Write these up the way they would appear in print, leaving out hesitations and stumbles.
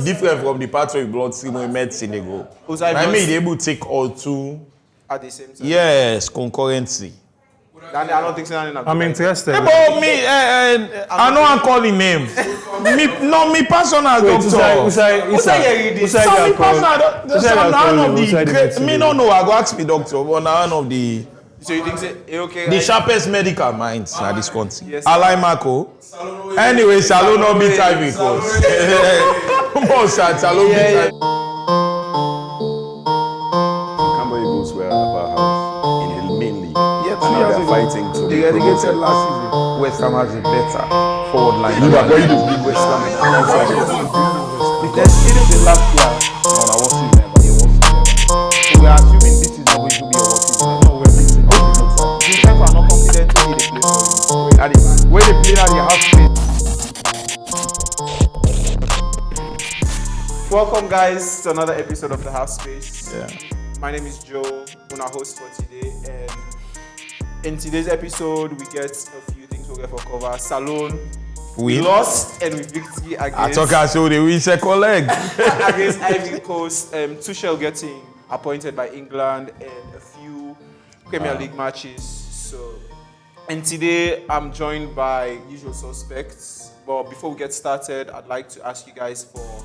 different from the part where we blood stream we met Senegal. I mean, they able to take all two at the same time. Yes, concurrency. I don't think so. I'm interested. But me, I know I'm calling names. me personal doctor. Me no know. I go ask me doctor, but none of the. So you think say okay? The sharpest medical minds in this country. Yes, I like Marco. Anyway, Salon no beat Ivory Coast. More shot, Salon beat Ivory. Camber Eagles were at our house in Hill mainly. Yeah, and now they're fighting to they get last season. West Ham has a better forward line. Where you beat West Ham because it is the last year. No, I wasn't there, but it wasn't there. So we are assuming this is going to be a what season. No, we're missing. The defense are not confident to be the place for it. Where they play now, they have space. Welcome, guys, to another episode of the Half Space. Yeah. My name is Joe, I'm our host for today, and in today's episode, we get a few things we'll get for cover. Salon, we lost and we victory against. I talk as so they win second leg against Ivory Coast. Tuchel getting appointed by England and a few Premier League matches. So, and today I'm joined by usual suspects. But before we get started, I'd like to ask you guys for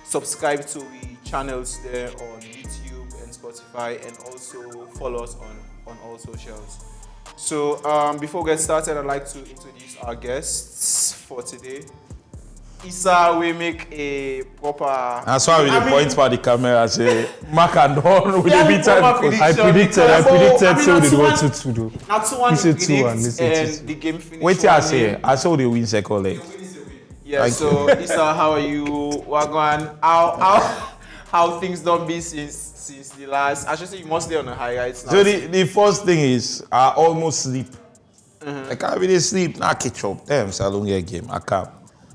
subscribe to the channels there on YouTube and Spotify, and also follow us on all socials. So before we get started, I'd like to introduce our guests for today. Issa, we make a proper. That's why we point for the camera say Mark and Don with the beat time. I predicted so they want to do. Now 2-1 predict and the game finish. Wait till I say I saw the win second leg. Yeah, thank so you. Issa, how are you? Wagwan, how things don't be since the last. I should say you must stay on the high right now. So the first thing is I almost sleep. I can't really sleep. Now catch up. Damn, so I don't get a game. I can't.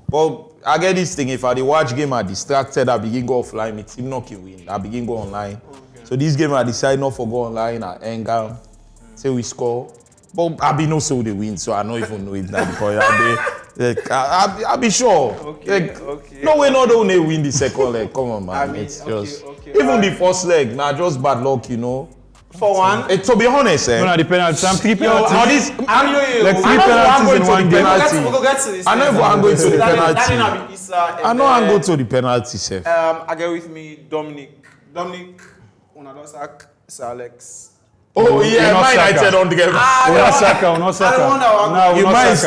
But I get this thing. If I watch game, I distracted. I begin go offline. My team not can win. I begin go online. Okay. So this game I decide not to go online. I hang out. Say we score. But I be no so they win. So I don't even know if that because I'll be sure. Okay, like, okay. No way, not only win the second leg. Come on, man. I mean, it's just even the first leg. Now just bad luck, you know. For one, to be honest, no, the penalty. Some three penalties. Like three penalties in one game. I know if I'm going to the penalty. I know I'm going to the penalty, sir. I get with me, Dominique. Dominique, una don't sack Sir Alex. Oh yeah, mine I said on together. We not Saka. No, you might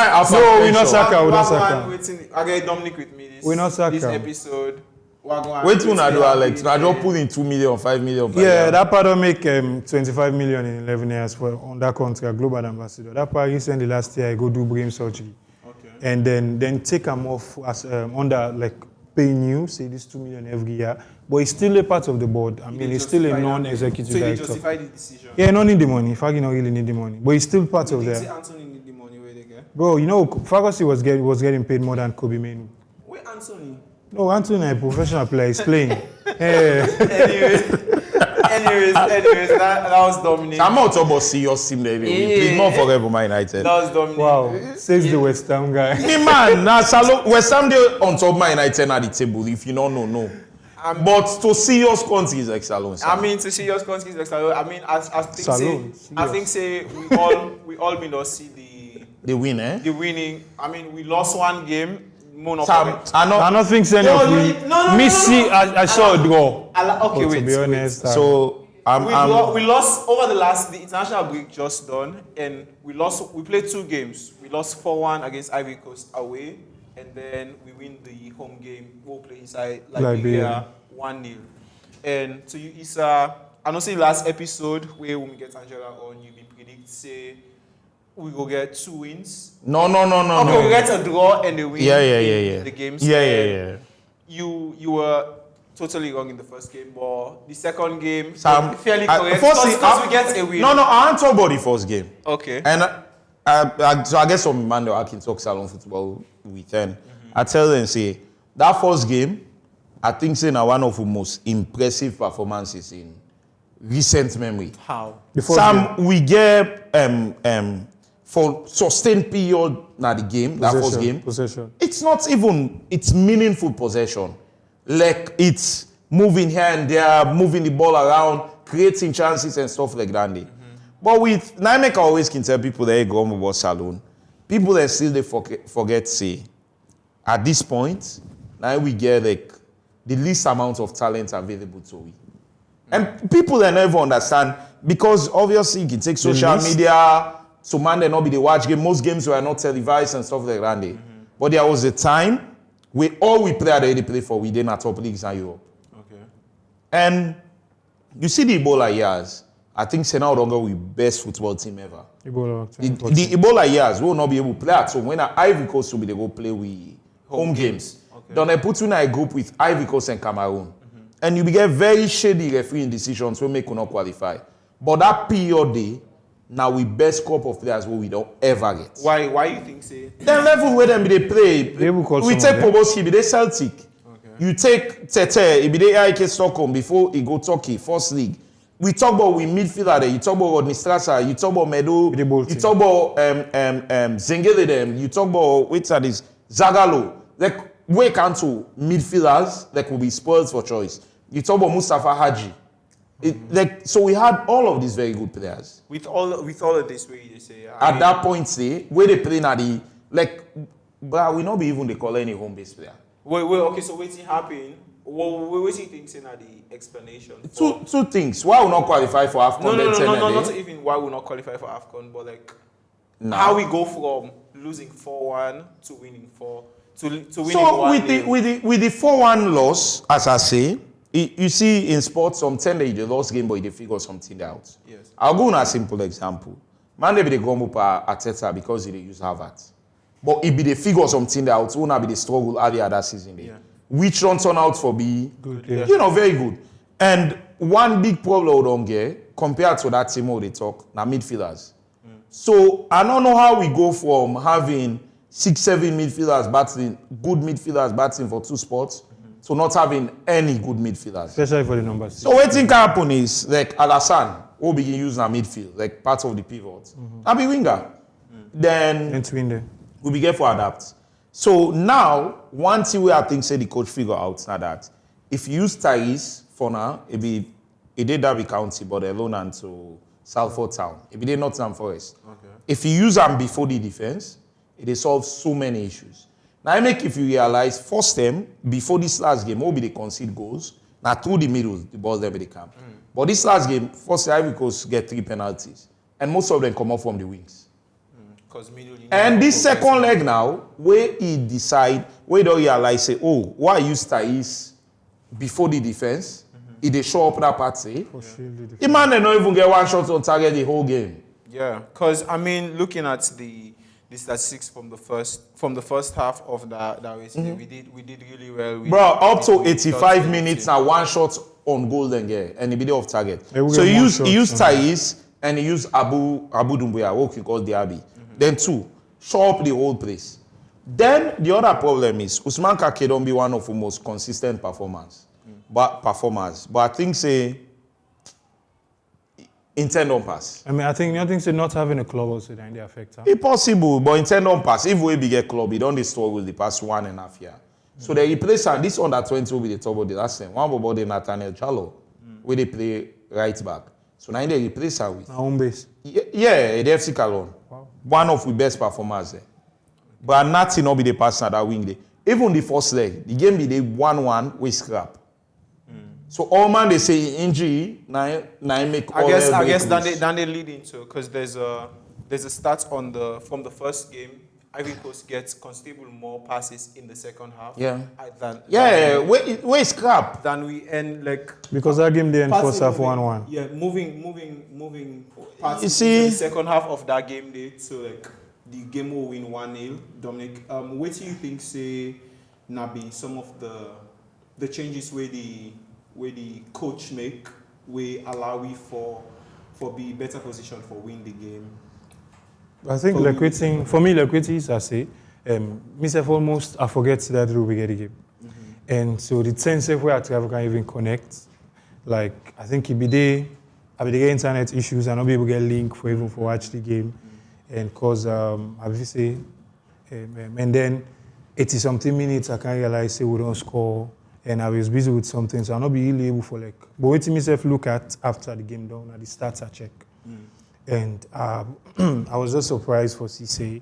have no, we not Saka. We not Saka. I get Dominique with me this episode. Wait till I do Alex. Now just put in 2 million, 5 million. Yeah, that part will make 25 million in 11 years for on that contract, global ambassador. That part recently last year I go do brain surgery. Okay. And then take him off as under like paying you, say this 2 million every year. But he's still a part of the board. I mean, he's still a non-executive director. So you justify the decision? Yeah, no need the money. Faggy don't really need the money. But he's still part of that. Anthony need the money where they get? Bro, you know, Ferguson was getting paid more than Kobe Mainoo. Wait, Anthony? No, Anthony is a professional player. He's playing. Anyways, that was Dominique. I'm not about serious team there. Please not forget Man United. That was Dominique. Wow, says the West Ham guy. Me man, now West Ham they on top Man United at the table. If you don't know. But to serious countries like Salon. I mean, to serious countries like Salon. I mean, I think say we all been to see the win, eh? The winning. I mean, we lost one game. I don't think so. I saw a draw. Okay, wait. To be honest, so we lost over the international break just done, and we played 2 games. We lost 4-1 against Ivory Coast away, and then we win the home game. We'll play inside Liberia 1-0. And to you, Issa, I know say last episode where when we get Angela on, you been predict say we go get 2 wins. No. Okay, we get a draw and a win. Yeah. The games. Yeah. You were totally wrong in the first game, but the second game fairly correct. Because we get a win. No, I ain't talk about the first game. Okay. And so I guess some man I can talk Salon football with them. I tell them say that first game, I think say now one of the most impressive performances in recent memory. How? We get for sustained period na the game, that first game. Possession. It's not even, it's meaningful possession. Like it's moving here and there, moving the ball around, creating chances and stuff like that. But with, Naimeka always can tell people that go about Salon, people that still they forget say, at this point, now we get like the least amount of talent available to we. And people that never understand, because obviously you can take social media, so man they not be the watch game. Most games were not televised and stuff like that. But there was a time where all we play already play for within our top leagues in Europe. Okay. And you see the Ebola years, I think Senna Odonga will be best football team ever. Ebola, The Ebola years will not be able to play at home. When Ivory Coast will be, they go play with home games. Okay. Then they put you in a group with Ivory Coast and Cameroon. And you get very shady refereeing decisions will make you not qualify. But that period day, now we best crop of players what we don't ever get. Why you think say? Then level where them they play. We take Poboski, be they Celtic. Okay. You take Tete, it be they AIK Stockholm before he go Turkey, first league. We talk about we midfielder there. You talk about Rodney Strasser. You talk about Medo. You talk about Zengele them. You talk about wait at this Zagalo. Like we can't to midfielders that will be spoiled for choice. You talk about Mustafa Haji. So we had all of these very good players. With all of this, where you say at that point, say where they play now the but we not be even they call any home based player. Wait, okay. So what's happening? What do you think is the explanation? Two things. Why we not qualify for AFCON? No, not even why we not qualify for AFCON, but like how we go from losing 4-1 to winning 4 to winning 1. So with the 4-1 loss, as I say, you see in sports some tend they lost game, but they figure something out. Yes. I'll go on a simple example. Man, they go up Arteta because they use Harvard. But if they figure something out, it will not be the struggle earlier that season. Yeah. Which don't turn out for be good, very good. And one big problem we don't get compared to that team where they talk, now midfielders. So I don't know how we go from having 6-7 midfielders batting, good midfielders batting for 2 spots, to not having any good midfielders. Especially for the numbers. So what think happen is like Alassane will begin using our midfield, like part of the pivot. I'll be winger. Then we begin for adapt. So now, one thing where I think say the coach figure out now that if you use Tyrese for now, it did Derby County, but alone and to Salford Town. It did Nottingham Forest. Okay. If you use them before the defense, it solves so many issues. Now I make if you realize first time before this last game, will be they concede goals. Now through the middle, the ball there with the camp. But this last game, first Ivory Coast get 3 penalties, and most of them come off from the wings. And this second leg now, where he decide, where do you realize, say, oh, why use Thais before the defense? If they show up that part, say, the man they not even get 1 shot on target the whole game. Yeah, because I mean, looking at the statistics from the first half of that race, we did really well. Bro, up to 85 minutes now, 1 shot on goal then get, and he be off target. So he used Thais and he used Abu Dumbuya, what we call Diaby. Then 2, show up the whole place. Then the other problem is Usman Kake don't be one of the most consistent performers. But I think say intent on pass. I mean, I think say not having a club also then they affect her. It's possible, but intent on pass. If we be a club, it don't struggle the past 1.5 years. So they replace her. This under 20 will be the top of the last time. One about the Nathaniel Jallo, where they play right back. So now they replace her with home base. Yeah, the FC Cologne. Wow. One of the best performers there. But nothing not be the person that wing there. Even the first leg, the game be the 1-1 with scrap. So all man they say injury, now make all I guess then they lead into because there's a stat from the first game. Ivory Coast gets considerable more passes in the second half. Yeah. Where is scrap? Than we end like because that game they end first half 1-1. Yeah, moving passes in the second half of that game day, so like the game will win 1-0. Dominique, what do you think say Nabi some of the changes where the coach make we allow we for be better position for win the game? I think for me, is I say, myself almost I forget that we get the game. And so the sense of where I travel can even connect. Like I think it be there, I be get internet issues and not be able to get link for watch the game. and cause obviously, and then 80-something minutes I can't realize say we don't score, and I was busy with something, so I'll not be really able for like. But waiting myself look at after the game done at the stats I check, and I was just surprised for say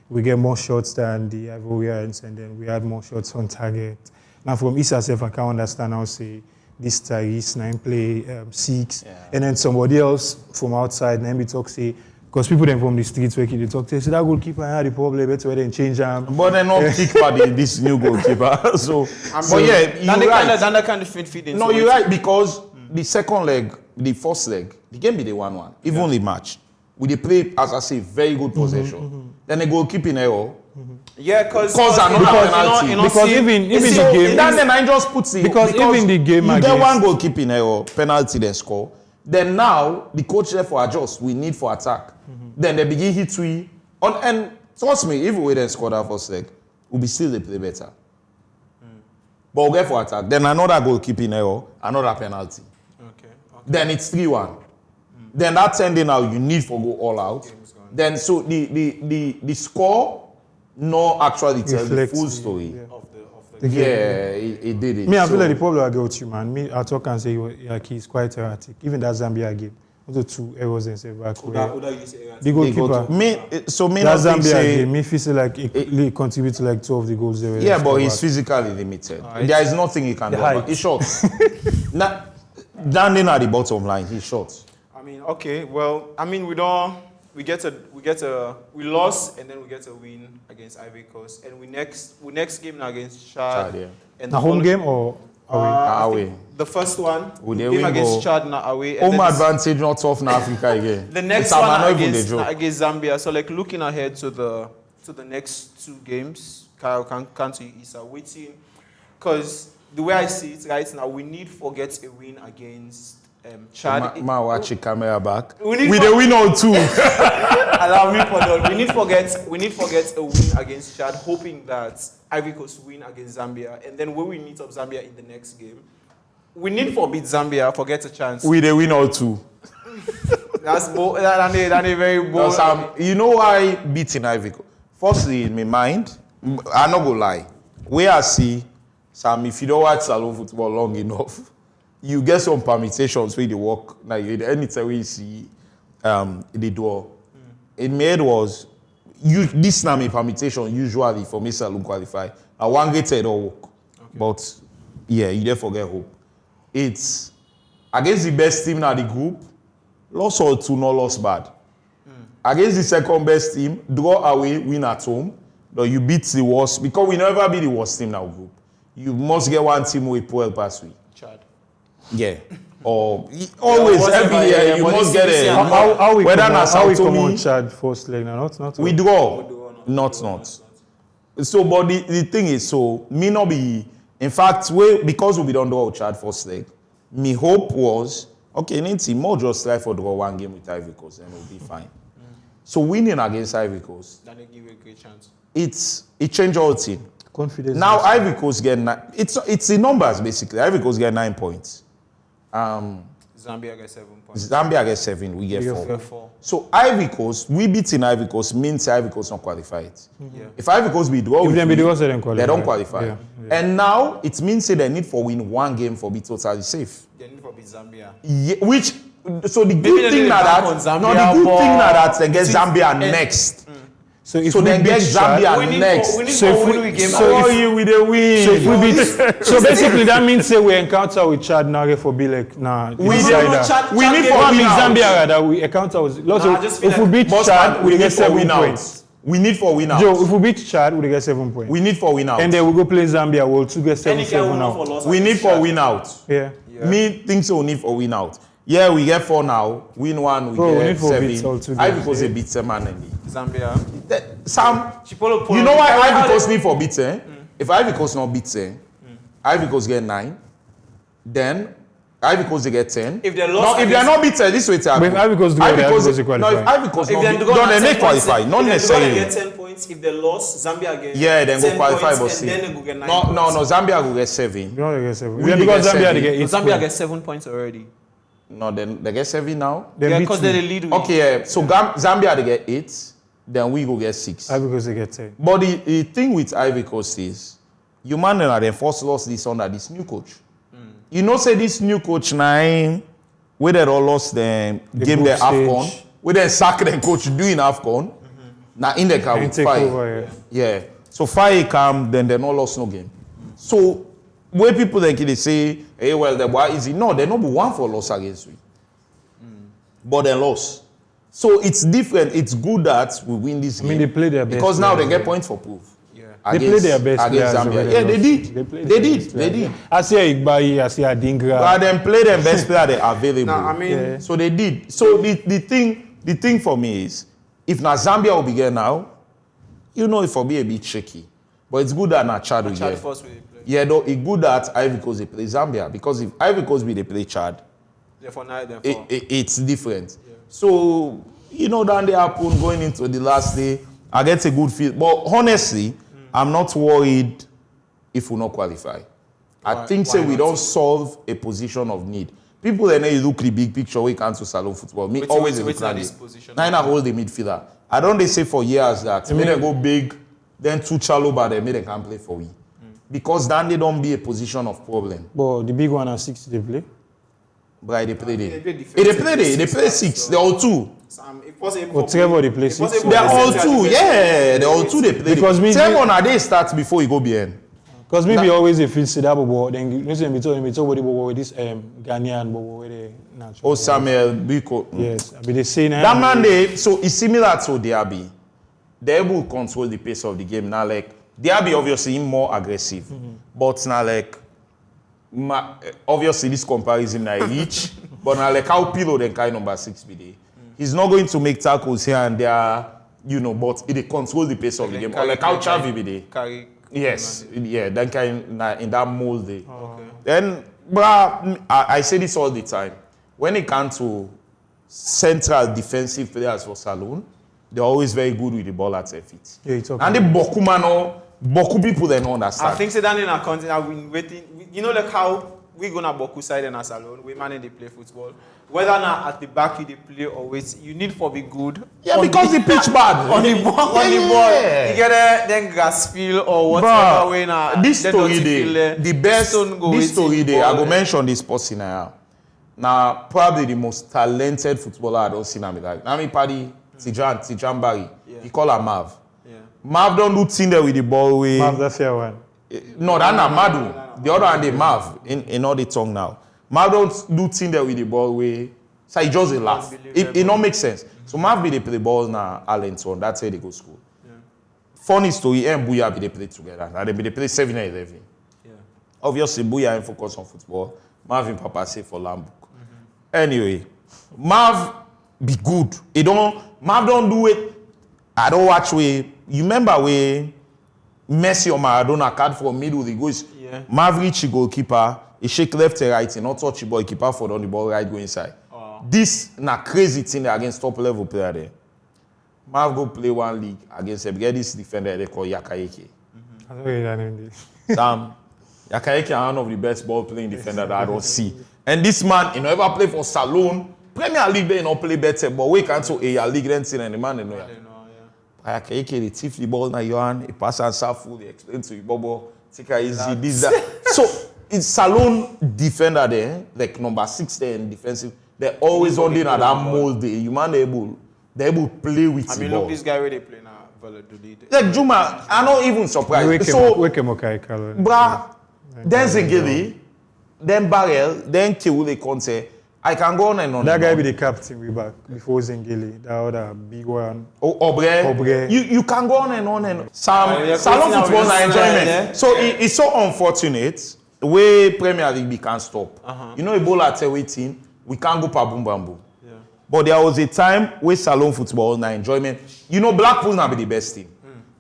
we get more shots than the Ivorians, and then we had more shots on target. Now from Issa self, I can't understand how say this Tyrese 9 play 6, and then somebody else from outside, and we talk say, because people then from the streets where they talk, say that goalkeeper had the problem, better where they change them. But they're not kick for this new goalkeeper. So, but yeah, you're right. Then they kind of feed into No, you're right, because the second leg, the first leg, the game be the 1-1, evenly matched. We they play, as I say, very good possession. Then they goalkeeping error. Yeah, because penalty. Because even the game, then I just put it because even the game you against, get one goalkeeping error, penalty, then score. Then now the coach therefore adjust. We need for attack. Then they begin hit we and trust me, if we then score that first leg, we'll be still they play better. But we'll get for attack. Then another goalkeeping error, another penalty. Okay. Then it's 3-1. Then that 10 day now you need for go all out. Then so the score no actually tell the full story. Of the Yeah, it did it. Me, I feel like the problem I get with you, man. Me, I talk and say like he's quite erratic. Even that Zambia game, also 2 errors and say back. The goalkeeper. Me that not think Zambia say, game, me feel like it contributes to like 2 of the goals. They were yeah, but he's physically limited. There is nothing he can do. About. He's short. Standing at the bottom line, he's short. I mean, okay, well, I mean, we lost and then we get a win against Ivory Coast, and we next game now against Chad. Yeah. And a home game or away? Away. The first one, Would game against Chad now away. And home advantage, not tough in Africa again. The next one against Zambia. So like looking ahead to the next 2 games, Kyle can to Issa waiting, because the way I see it right now, we need to get a win against Chad. Watch your camera back. We need with a win or 2. Allow me for that. We need to get a win against Chad, hoping that Ivory Coast win against Zambia, and then when we meet up Zambia in the next game, we need to beat Zambia, forget a chance. With a win or 2. That's very bold. You know why beating Ivory Coast? Firstly, in my mind, I'm not gonna lie. Where I see, Sam, if you don't watch salon football long enough, you get some permutations where they work. Now, anytime you see the door, it made was this now my permutation usually for me salon qualify. I one get it all work, but yeah, you there forget hope. It's against the best team in the group, loss or 2, no loss bad. Against the second best team, draw away, win at home. Though you beat the worst, because we never be the worst team in our group. You must get one team with poor pass week. Chad. Yeah. Or always every year you must get it. How we come on Chad Chad first leg now? Not we draw. Not. So, but the thing is, so me not be. In fact, because we don't draw Chad first leg, my hope was okay. Nancy more just try for draw 1 game with Ivory Coast and we'll be fine. So winning against Ivory Coast, that they give you a great chance. It changed all thing. Confidence. Now Ivory Coast get it's the numbers basically. Ivory Coast get 9 points. Zambia get 7 points. Zambia get 7. We get 4. So Ivory Coast, we beating Ivory Coast means Ivory Coast not qualified. Yeah. If Ivory Coast be draw, they don't qualify. Yeah. And now it means they need for win 1 game for be totally safe. They need for beat Zambia. Yeah, so the good thing now that they get Zambia next. So if so we then beat get Zambia we need next. We need So for if win we- game. so if- you with the win. So if we beat, so basically that means say we encounter with Chad now for be like nah. We it's need either. Chad we need game for One win beat out. Zambia that we encounter with. Nah, I just feel If we like beat Boss Chad, man, we we get need for 7 win points. out. We need for win out. Joe, if we beat Chad, we get 7 points. We need for win out. And then we go play Zambia, we'll to get 7 Any kind of out. win for loss We need against for Chad. win out. Yeah. Me think so we need for win out. Yeah, we get 4 now. Win 1, we Bro, we get need for 7. beats altogether. Ivory Coast a beat 7 and Zambia. Sam, Chipolo, you know why Ivory Coast need for beats? If Ivory Coast not beats, Ivory Coast get 9. Then Ivory Coast they get 10. If they lost no, if they are not beaten, this way to happen. But if Ivory Coast do well, Ivory Coast no, if Ivory Coast If not they beat, go no, on they 10 may points, qualify, not if necessarily. They get 10 points. If they lost, Zambia get Yeah, then go 10 qualify, points, but and see. then they go get 9 No, points. Zambia will get 7. You know they get 7. We Yeah, dey because get Zambia 7. they get 8 Zambia points. gets 7 points already. No, then they get 7 now. Then Yeah, beat because me. they lead with. Okay, yeah. So Zambia they get 8. then we go get 6. Ivory Coast they get 10. But the thing with Ivory Coast is, you man and they first lost this under this new coach. You know, say this new coach now, where they all lost the game the AFCON, where they sack the coach doing AFCON. Now in the car with fire. Yeah. So fire come, then they not lost no game. So where people they say, hey, well, the boy easy. No, they number 1 for loss against we. But they lost. So it's different. It's good that we win this game. I mean, they play their best. Because now they get points for proof. They play their best against Zambia. Yeah, they did. They did. I see Igbai, I see Adingra. But them play their best player they are available. Nah, I mean, so they did. So the thing for me is, if na Zambia will begin now, you know it will be a bit tricky. But it's good that na Chad will get. Yeah, though it's good that Ivory Coast they play Zambia, because if Ivory Coast they play Chad, it's different. Yeah. So you know that they happen going into the last day. I get a good feel, but honestly, I'm not worried if we not qualify. I think say we don't solve a position of need. People then they look the big picture when it comes to salon football. Me always look at this position. Now I hold the midfielder. I don't they say for years that may they go big, then too shallow, but they may they can play for we. Because then they don't be a position of problem. But the big one and 6 they play. But they play there. They play 6. They're all 2. Trevor they play 6. They're all 2. Yeah, they're all 2. They play. Because Trevor now they start before you go behind. Because maybe always they feel that, but then listen, we talk about this Ghanaian, but they natural. Oh, Samuel Biko. Yes, I mean they say now. That man they so it's similar to Diaby. They're able to control the pace of the game. Now like Diaby obviously more aggressive, but now like obviously this comparison now reach, but now like how Pillow then kind number 6 be there. He's not going to make tackles here and there, you know, but he control the pace of the game. Or like how Chavi be there. Yes, yeah, that kind in that mold there. Okay. Then, I say this all the time. When it comes to central defensive players for Salon, they're always very good with the ball at their feet. Yeah, it's okay. And the Boku people they don't understand. I think so that in our country, I've been waiting. You know, like how we go to Boku side in our Salon, we manage to play football. Whether now at the back you play or wait, you need for be good. Yeah, because the pitch bad. on the ball, you get a then gas feel or whatever way now. This story day, the best. This story day, I go mention this person now. Now probably the most talented footballer I don't see now. Like Nami Paddy, Tijan Barry. He call her Mav. Yeah. Mav don't do thing there with the ball way. Mav the fair one. No, that's not Madu. The other one they Mav in all the tongue now. Mav don't do thing there with the ball way. So he just a laugh. It don't make sense. So Mav be they play ball now, Allenton. That's where they go school. Yeah. Funny story, and Booyah be they play together. Now they play 7 and 11. Yeah. Obviously, Booyah ain't focus on football. Mav and Papa say for Lambuk. Anyway, Mav be good. Mav don't do it. I don't watch way. You remember way Messi or Maradona card for middle. He goes. Yeah. Mav reach goalkeeper. He shake left and right, he not touch the ball, he keep out for on the ball, right go inside. This na crazy thing against top level player there. Mav go play one league against him. Get this defender they call Yakayeke. I don't really know Sam, Yakayeke is one of the best ball playing defender that I don't see. And this man, he never play for Salon. Premier League they not play better, but we can't so a league then and the man they know. Yakayeke they thief the ball na your hand, he pass and full, he explain to you, Bobo, take it easy, this that. So it's Salon defender there, like number 6 there in defensive. They're always on in at that mold there. You man they're able to play with the ball. I mean, look, this guy where they play now, Valladolid. Like Juma, I'm not even surprised. So, bruh, then Zengeli, then Barrel, then Kewule Conte. I can go on and on. That guy be the captain we back before Zengeli, that other big one. Oh, Obre. You can go on and on and on. Salon football is enjoyment. So it's so unfortunate. The way Premier League can't stop. You know, Ebola tell waiting, we can't go pa boom bamboo. Yeah. But there was a time where Salon football na enjoyment. You know, Blackpool na be the best team.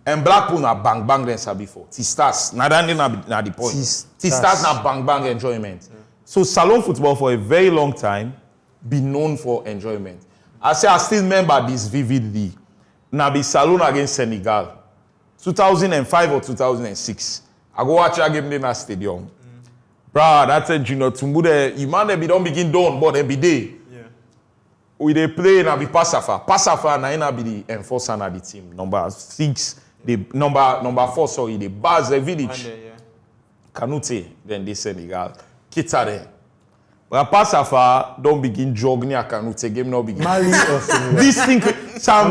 And Blackpool na bang bang then said before. T-Stars, na the point. T-Stars na bang bang enjoyment. Yeah. So Salon football for a very long time be known for enjoyment. I still remember this vividly. Na be Salon against Senegal. 2005 or 2006. I go watch a game in a stadium. Bruh, that's a junior Tumbude. You man they be don't begin done, but they be there. Yeah. we dey play na be Passafa. Passafa na be the enforcer na the team. Number 6, number 4, sorry, the Baz the village. Kanute, then they Senegal. Kita there. But Passafa don't begin jogging near Kanute game no begin. Mali or Senegal? This thing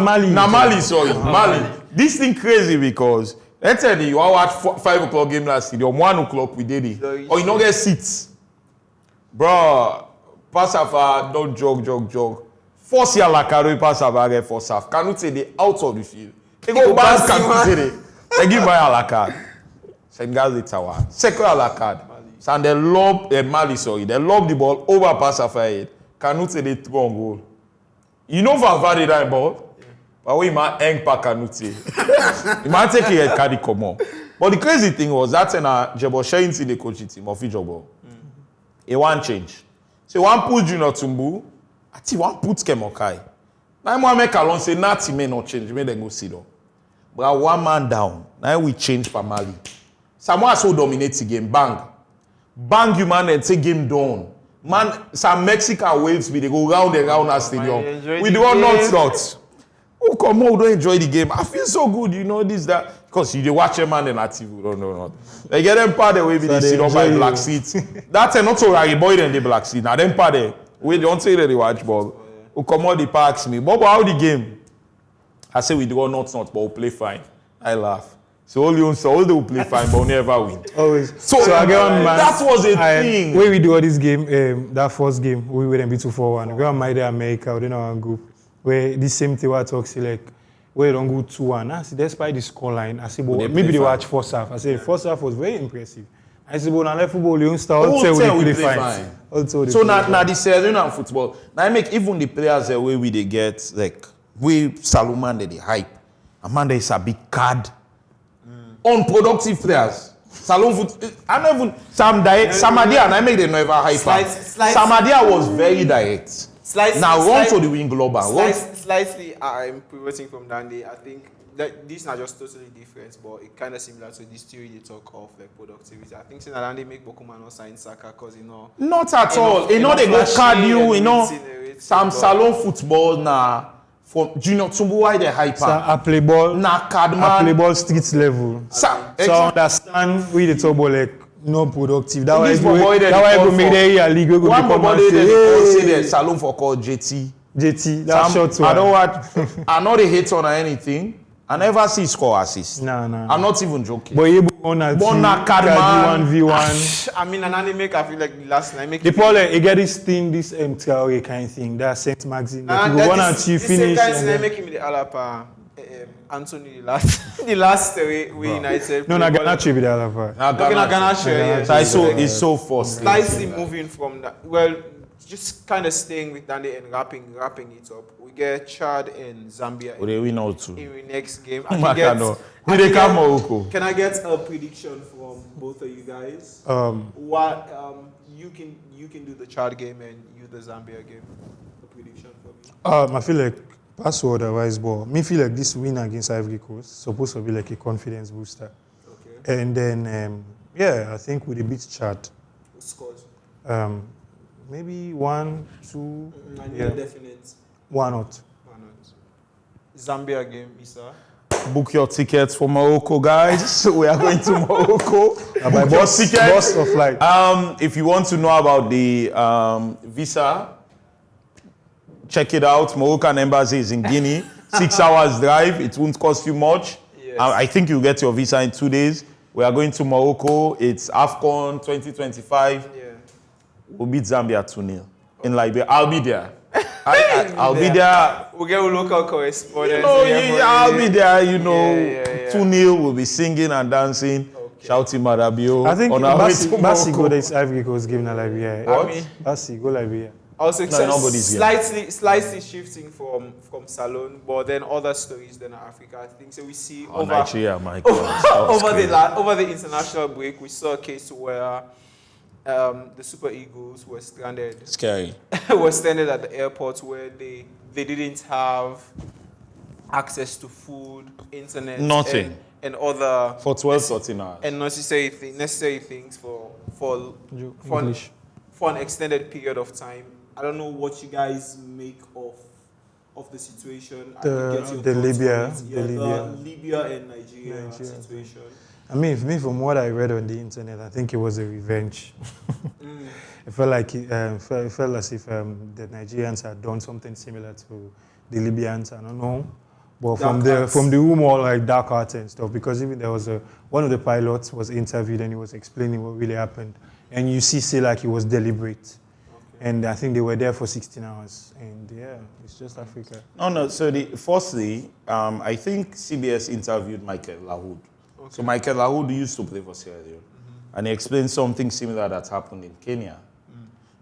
Mali, sorry. Mali. This thing crazy because let's say you watch 5 o'clock game last stadium, 1 o'clock we did it. Or you don't get seats. Bro, Passafa don't jog. Force your Lakaro Passafa get force half. Kanute they out of the field. They go back Kanute. They give by Alakad. Senegal the tower. Second Alakad. And they lob Mali, sorry. They lob the ball over Passafa head. Kanute they throw on goal. You know Valverde that ball? Yeah. But we might hang pa Kanute. He might take it carry come on. But the crazy thing was that in Jebo sharing to the coaching team of Ijobo. He want change. So one put Junior Tumbu, I think one put Kemokai. Now I make alone say nothing may not change. May they go sit down. But one man down. Now we change for Mali. Someone so dominate the game. Bang you man and take game down. Man, some Mexican waves they go round and round our stadium. We do not. Oh come on, we don't enjoy the game. I feel so good, you know this that because you watch a man and a TV. No. They get them part the way they sit on by black seats. That's not so Harry Boy than the black seat. Now them part there. We don't say that they watch ball. Who come on the parks me. But how the game? I say we do not, but we play fine. I laugh. So all they will play fine, but we never win. Always. So I get one man. That was a thing. When we do all this game, that first game, we were beat 2-4-1. We got Maide America within our group. Where the same thing was talks like, where don't go 2-1. I said, despite the scoreline, I said, well, maybe they watch first half. I said, first half was very impressive. I said, well, now football, Leone Stars, we play fine. So now the season and football, now I make even the players the way they get like we Salomon they hype. Amanda is a big card. Unproductive players. Salon foot. I don't even Samadia and I make them never hype. Samadia was very direct. Now run to the wing global. Slightly, I'm pivoting from Dandy. I think that these are just totally different, but it kind of similar to this theory they talk of like productivity. I think since Dandy make Bokuma not sign Saka because not at all. They go card you. Some salon football now. For Junior Tumbu, why they hyper? I play ball. Nah, card man. I play ball streets level. So I understand we the talk about like no productive. That why go make the league. We go become and say the salon for called JT. That short one. I don't want. I know they hate on anything. I never see score assist. No. I'm not even joking. But you on a team, 1v1. I mean, an anime, I feel like the last night. The Paul, you get this thing, this Traore kind of thing. That's Saint Maxime. Like you go 1 and 2 finish. This same making me the Alapa. Anthony, the last we United. No, Ganache be the Alapa. Ganache. It's so forced. Slightly moving from that. Well, just kind of staying with Dandy and wrapping it up. We get Chad and Zambia in the next game. Can I get a prediction from both of you guys? What you can do the Chad game and you the Zambia game. A prediction for me. I feel like password otherwise, but me feel like this win against Ivory Coast supposed to be like a confidence booster. Okay. And then I think with a bit Chad. Who scores? Maybe 1, 2. Definite. 1-0. Zambia game, Issa. Book your tickets for Morocco, guys. We are going to Morocco. By bus or flight. If you want to know about the visa, check it out. Moroccan embassy is in Guinea. 6 hours drive. It won't cost you much. Yes. I think you'll get your visa in 2 days. We are going to Morocco. It's AFCON 2025. Yeah. We'll beat Zambia 2-0 in Liberia. I'll be there. I'll be there. We'll get a local correspondent. I'll be there, 2-0. We'll be singing and dancing, shouting Marabio. I think Bassi go this Ivory Coast game in Liberia. What? Bassi go Liberia. Also, slightly shifting from Salon, but then other stories than Africa. I think so. We see over Nigeria, my God. over the international break, we saw a case where the Super Eagles were stranded. Scary. Were stranded at the airport where they didn't have access to food, internet, nothing, and other for 12-13 hours, and necessary things for an extended period of time. I don't know what you guys make of of the situation. The- and get your the thoughts Libya- on it. the Libya. Libya and Nigeria Nigeria. situation. I mean, for me, from what I read on the internet, I think it was a revenge. It felt like it felt as if the Nigerians had done something similar to the Libyans. I don't know, but from the rumor, like dark arts and stuff. Because even there was one of the pilots was interviewed and he was explaining what really happened, and you see like it was deliberate. And I think they were there for 16 hours. And yeah, it's just Africa. No. So firstly, I think CBS interviewed Michael Lahoud. Okay. So Michael Lahoud used to play for Sierra Leone, and he explained something similar that happened in Kenya.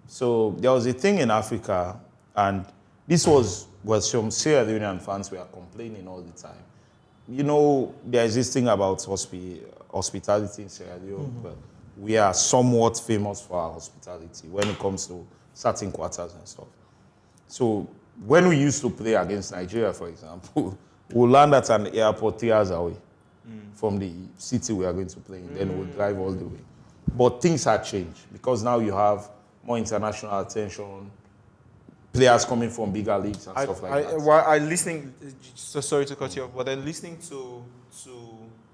So there was a thing in Africa, and this was some Sierra Leonean fans were complaining all the time. You know, there's this thing about hospitality in Sierra Leone, but we are somewhat famous for our hospitality when it comes to certain quarters and stuff. So when we used to play against Nigeria, for example, we'll land at an airport 3 hours away from the city we are going to play in. Then we'll drive all the way. But things have changed because now you have more international attention, players coming from bigger leagues and stuff like that. While I listening, so sorry to cut you off, but then listening to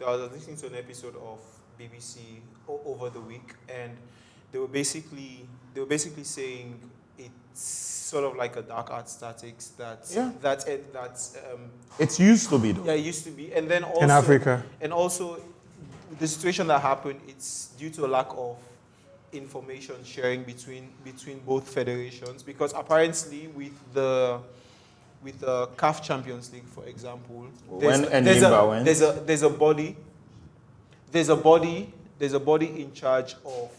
I was listening to an episode of BBC over the week, and they were basically saying it's sort of like a dark art statics It used to be though. Yeah, it used to be, and then also In Africa. and also the situation that happened, it's due to a lack of information sharing between both federations, because apparently with the CAF Champions League, for example, there's a body in charge of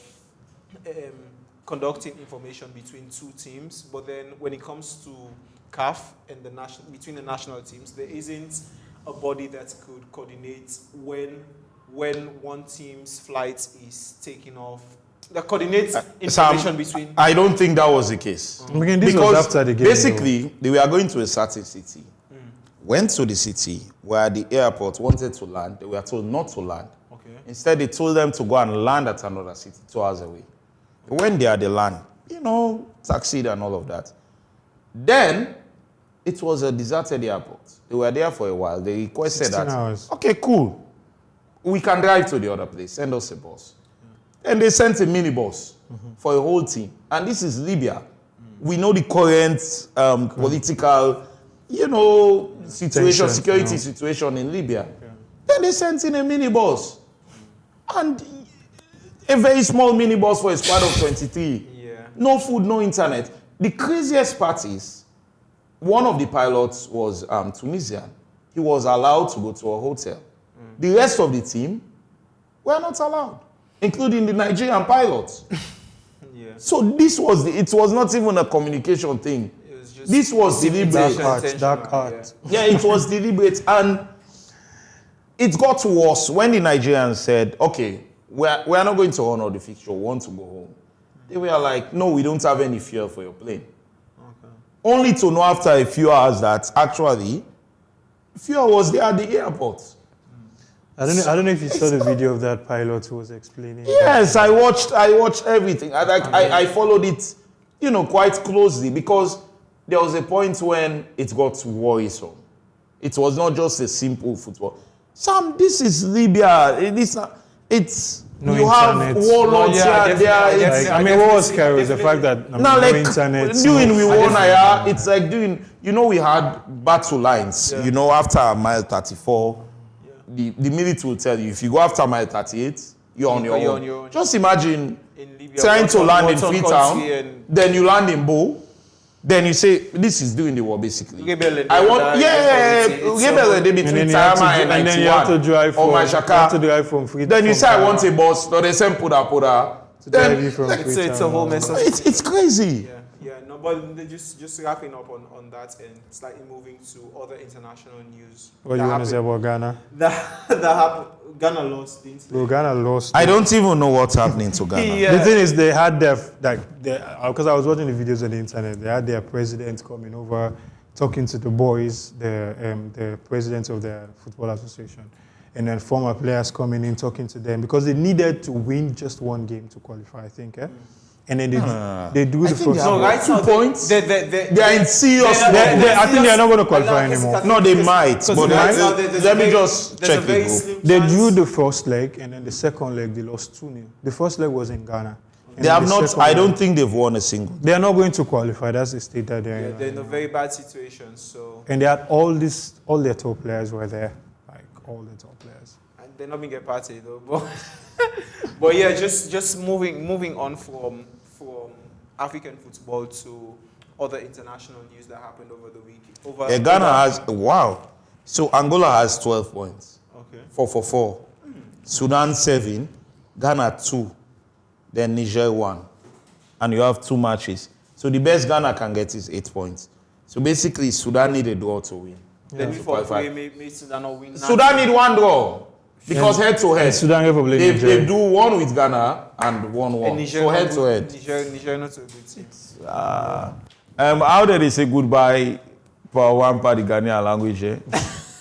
conducting information between two teams, but then when it comes to CAF and between the national teams, there isn't a body that could coordinate when one team's flight is taking off. That coordinates information between. I don't think that was the case. This was after the game. Basically, they were going to a certain city. Went to the city, where the airport wanted to land. They were told not to land. Okay. Instead, they told them to go and land at another city 2 hours away. When they had the land, taxied and all of that. Then, it was a deserted airport. They were there for a while. They requested 16 that. hours. Okay, cool. We can drive to the other place. End us a bus. And they sent a minibus for a whole team. And this is Libya. We know the current political, situation, security situation in Libya. Yeah. Then they sent in a minibus. And a very small minibus for a squad of 23. Yeah. No food, no internet. The craziest part is, one of the pilots was Tunisian. He was allowed to go to a hotel. The rest of the team were not allowed, including the Nigerian pilots. Yeah. So it was not even a communication thing. It was just this was deliberate. Dark art. Yeah, it was deliberate. And it got worse when the Nigerians said, okay, we're not going to honor the fixture, we want to go home. They were like, no, we don't have any fuel for your plane. Okay. Only to know after a few hours that actually fuel was there at the airport. I don't know if you saw the video of that pilot who was explaining. Yes, I watched everything. I followed it, quite closely, because there was a point when it got worrisome. It was not just a simple football. Sam, this is Libya. It's no you internet. Have warlords there. What was scary is the fact that no internet. Doing we won it's like doing. We had battle lines. Yeah. After mile 34. The military will tell you, if you go after mile 38, you're on your own. Just imagine in Libya, trying to land in Freetown, then you land in Bo, then you say, this is doing the war basically. Between Tayama and 91. And then you have to drive from Freetown. Then you say, I want a bus, so they send Puda. It's a whole mess of it's crazy. But just wrapping up on that and slightly moving to other international news. What do you want to say about Ghana? That happened. Ghana lost, didn't they? Well, Ghana lost. I don't even know what's happening to Ghana. Yeah. The thing is, they had because I was watching the videos on the internet, they had their president coming over, talking to the boys, the president of the football association. and then former players coming in, talking to them, because they needed to win just one game to qualify, I think. And then they do the first. No, right now, 2 points. They are in serious. I think they are not going to qualify anymore. No, they might. But let me just check the group. They drew the first leg, and then the second leg they lost 2-0. The first leg was in Ghana. They have not. I don't think they've won a single. They are not going to qualify. That's the state that they're in. They're in a very bad situation. So. And they had all their top players were there, like all the top players. And they're not going to get party though. But yeah, just moving on from African football to other international news that happened over the week. Ghana has So Angola has 12 points. Okay. 4. Sudan 7, Ghana 2, then Niger 1, and you have 2 matches. So the best Ghana can get is 8 points. So basically, Sudan need a draw to win. Then before maybe Sudan not win. Sudan need 1 draw. Because head-to-head, Sudan Republic, they do 1 with Ghana and 1-1. So head-to-head. Niger not a good team. How did they say goodbye for one part of the Ghanaian language?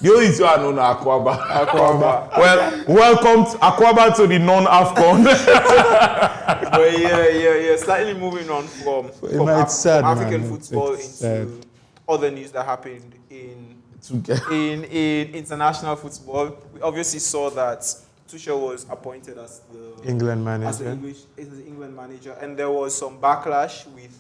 The only two I know are Akwaba. Well, welcome Akwaba to the non-AFCON. But yeah. Slightly moving on from African football into other news that happened in international football. We obviously saw that Tuchel was appointed as the England manager. As the England manager, and there was some backlash with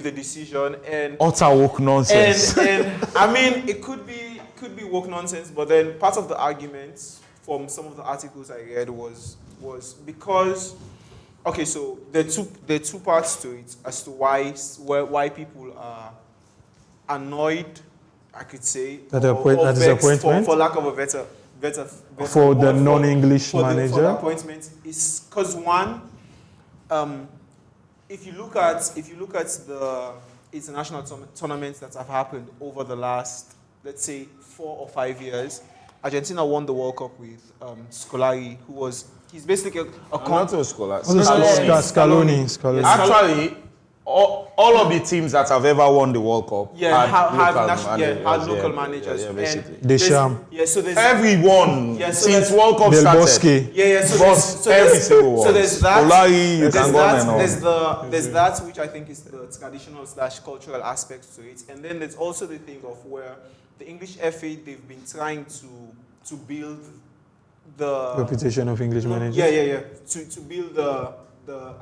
the decision and utter woke nonsense. And I mean, it could be woke nonsense, but then part of the argument from some of the articles I read was because so there are two parts to it as to why people are annoyed, I could say, that is appointment for lack of a better for the non-English manager. For the appointment is because one, if you look at the international tournaments that have happened over the last, let's say, 4 or 5 years, Argentina won the World Cup with Scolari, he's basically Scaloni. Actually, all of the teams that have ever won the World Cup had local managers. Basically. Deschamps. So there's everyone since World Cup started. So every single one. So there's that. There's that, which I think is the traditional / cultural aspect to it, and then there's also the thing of where the English FA, they've been trying to build the reputation of English managers. To build the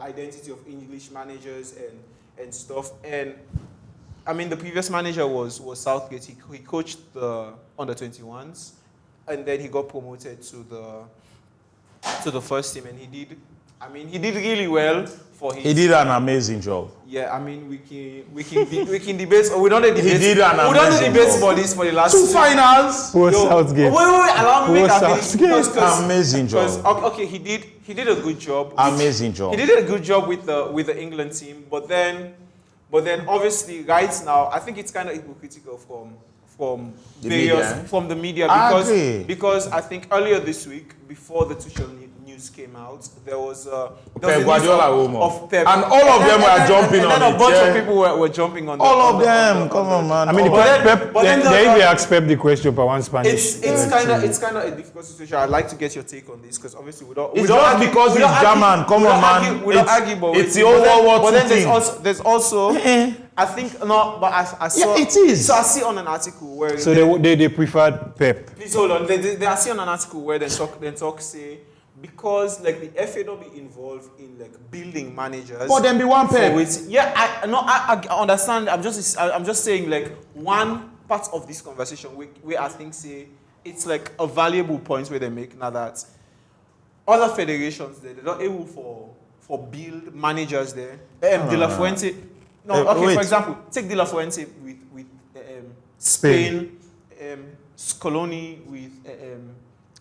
identity of English managers and stuff. And I mean, the previous manager was Southgate. He coached the under-21s, and then he got promoted to the first team, and he did really well for his. He did an amazing job. Yeah, I mean, we can debate. We don't debate. He did an amazing job. For this for the last 2 finals. Poor Southgate. Wait, allow me make a amazing job. Okay, he did a good job. Amazing job. He did a good job with the England team, but then obviously right now I think it's kind of hypocritical from the media because I think earlier this week, before the Tuchel news came out, there was Pep Guardiola of Pep, and all of them were jumping on it. And a bunch of people were jumping on. All of them, come on, man. I mean, they even asked Pep the question for one Spanish. It's kind of a difficult situation. I'd like to get your take on this because obviously we don't. It's not because he's German. Come on, man. We don't argue, but it's the old World War II. But then there's also. I think but I saw. Yeah, it is. So I see on an article where. So they preferred Pep. Please hold on. I see on an article where they talk say. Because like the FA don't be involved in like building managers. But then be one Pep. I understand. I'm just saying like one part of this conversation where I think say it's like a valuable point where they make now that other federations they're not able for build managers there. De La Fuente. For example, take De La Fuente with Spain, Scaloni with.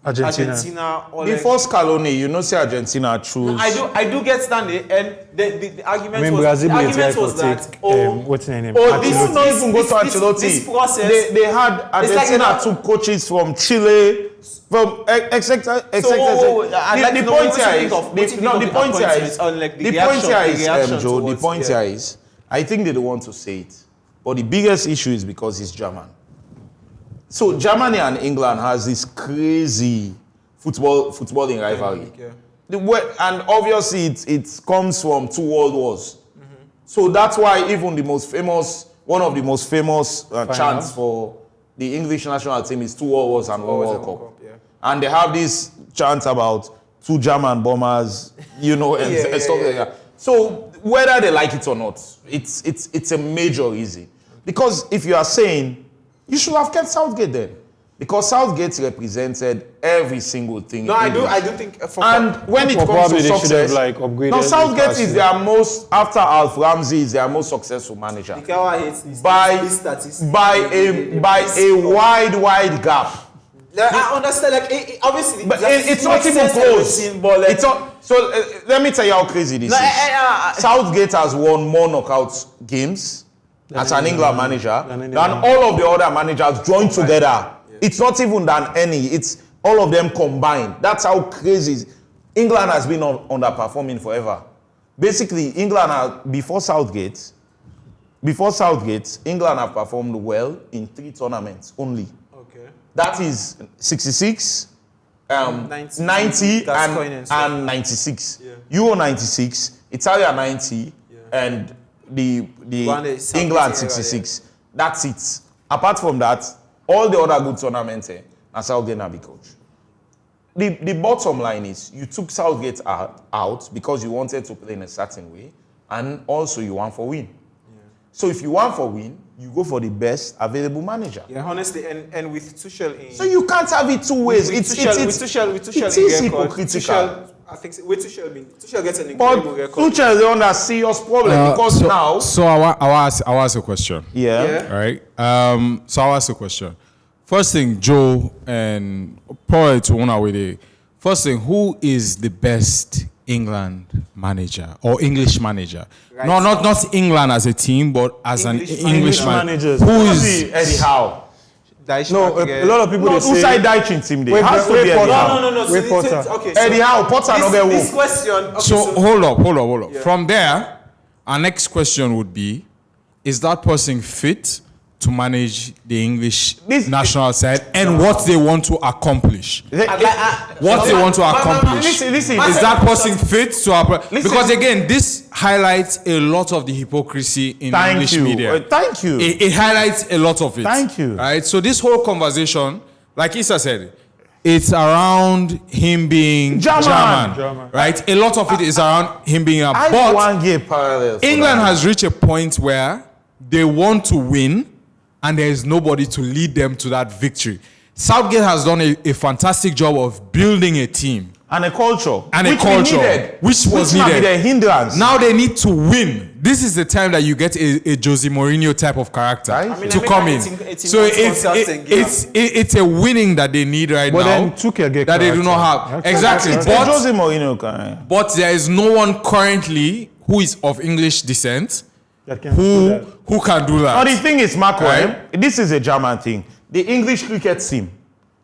Argentina before Scaloni, say Argentina choose. I do get Stanley, and the argument was that what's the name? This not even go to Ancelotti. This process they had Argentina took coaches from Chile, from the point here is I think they don't want to say it, but the biggest issue is because he's German. So Germany and England has this crazy footballing rivalry. And obviously it comes from 2 world wars. So that's why even one of the most famous chants for the English national team is 2 world wars and 1 World Cup. And they have this chant about 2 German bombers, and stuff like that. So whether they like it or not, it's a major reason. Because if you are saying, you should have kept Southgate then. Because Southgate represented every single thing. No, I do think. And when it comes to success, Southgate is their most, after Alf Ramsey, is their most successful manager. By a wide gap. I understand, obviously, but it's not even close. Let me tell you how crazy this is. Southgate has won more knockout games as an England manager than all of the other managers joined together. Yeah. It's not even than any. It's all of them combined. That's how crazy England has been underperforming forever. Basically, before Southgate, England have performed well in 3 tournaments only. That is 66, 90 and 96. Yeah. Euro 96, Italia 90, and the England 66. That's it. Apart from that, all the other good tournaments, and Southgate na be coach. The bottom line is, you took Southgate out because you wanted to play in a certain way, and also you want for win. Yeah. So if you want for win, you go for the best available manager. Yeah, honestly, and with Tuchel in... So you can't have it 2 ways. With Tuchel it is hypocritical. I think with Tuchel gets an incredible record. But Tuchel is on a serious problem because now... So I'll ask a question. Yeah. Right? So I'll ask a question. First thing, Joe, and probably to one away there. First thing, who is the best England manager or English manager? Right. No, not England as a team, but as English manager. Who is Eddie Howe? No, a lot of people say... Who's Daichi team there? Has to be Eddie Howe. No. Okay, so Eddie Howe, Potter no get this question... Okay, so hold up. Yeah. From there, our next question would be, is that person fit to manage the English national side and what they want to accomplish? Is that person fit to... Because again, this highlights a lot of the hypocrisy in English media. Thank you. It highlights a lot of it. Thank you. Right? So this whole conversation, like Issa said, it's around him being German. Right? A lot of it is around him being a... But England has reached a point where they want to win and there is nobody to lead them to that victory. Southgate has done a fantastic job of building a team. And a culture. Which was needed. A hindrance. Now they need to win. This is the time that you get a Jose Mourinho type of character to come in. So it's a winning that they need right now. But then Tuchel get that they do not have. Exactly. Jose Mourinho can. But there is no one currently who is of English descent who can do that. Now the thing is, Marco, this is a German thing. The English cricket team.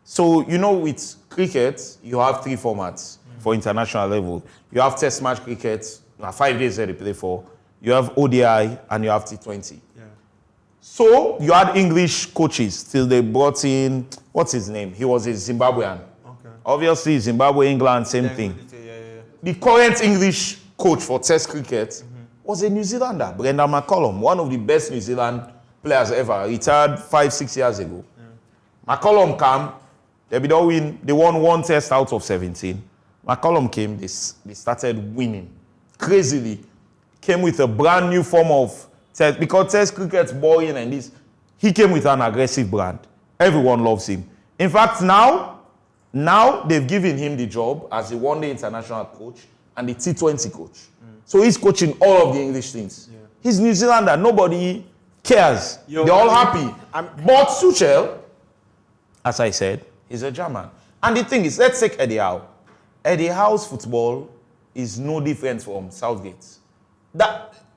So, with cricket, you have 3 formats for international level. You have test match cricket, 5 days that they play for. You have ODI and you have T20. Yeah. So, you had English coaches till they brought in, what's his name? He was a Zimbabwean. Okay. Obviously, Zimbabwe, England, same thing. The current English coach for test cricket was a New Zealander, Brendan McCullum, one of the best New Zealand players ever. Retired 5-6 years ago. Yeah. McCullum came, they won 1 test out of 17. McCullum came, they started winning crazily. Came with a brand new form of test, because test cricket's boring and this. He came with an aggressive brand. Everyone loves him. In fact, now they've given him the job as a one-day international coach and the T20 coach. So he's coaching all of the English teams. Yeah. He's New Zealander. Nobody cares. They're all happy. But Tuchel, as I said, is a German. And the thing is, let's take Eddie Howe. Eddie Howe's football is no different from Southgate's.